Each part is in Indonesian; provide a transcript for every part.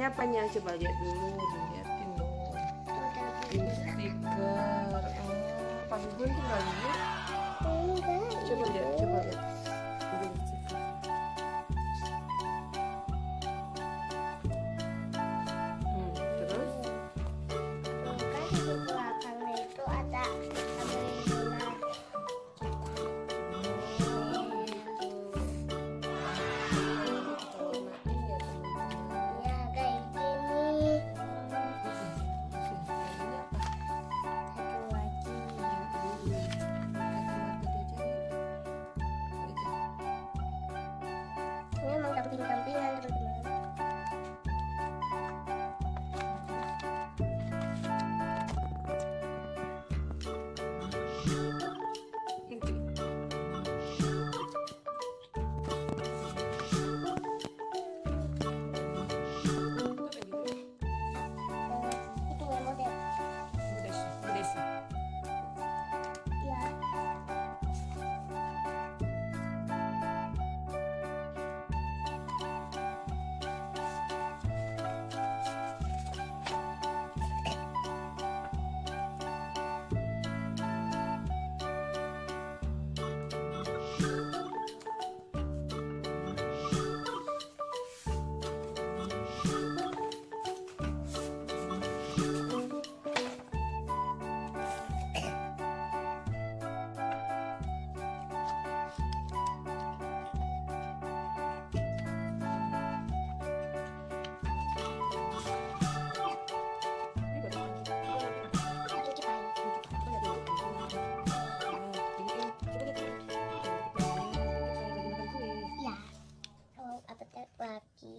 Ini apanya? Coba lihat dulu, dilihatin dong. Ini stiker. Papi Gun tinggal lihat. Coba lihat, coba lihat. Ini stiker. Terus? Kan di belakangnya itu ada tabelina. Ya kayak gini. Satu lagi. Ini emang camping-campingan teman-teman. Itu yang model. Ya. Ya. Oh, apa lagi?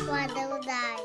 Waduh, dai.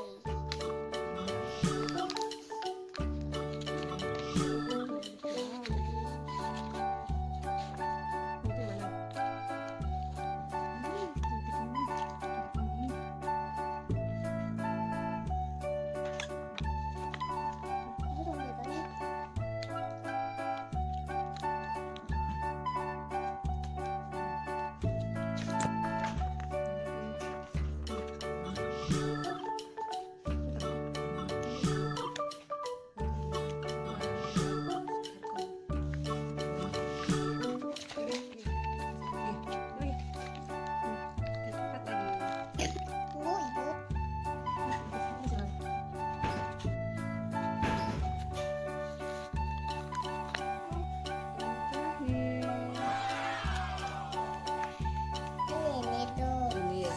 Ini tuh. Ini ya.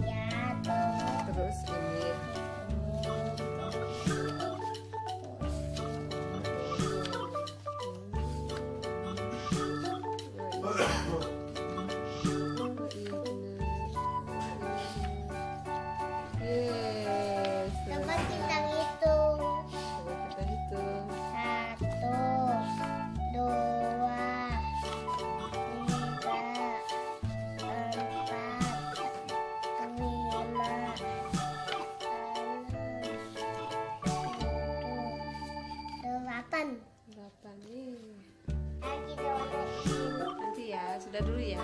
Ya tuh. Terus ini. Yes. Coba kita hitung. Coba kita hitung. 1, 2, 3, 4, 5, 6, 7, 8. 8 nih. Ayo kita warnain. Nanti ya, sudah dulu ya.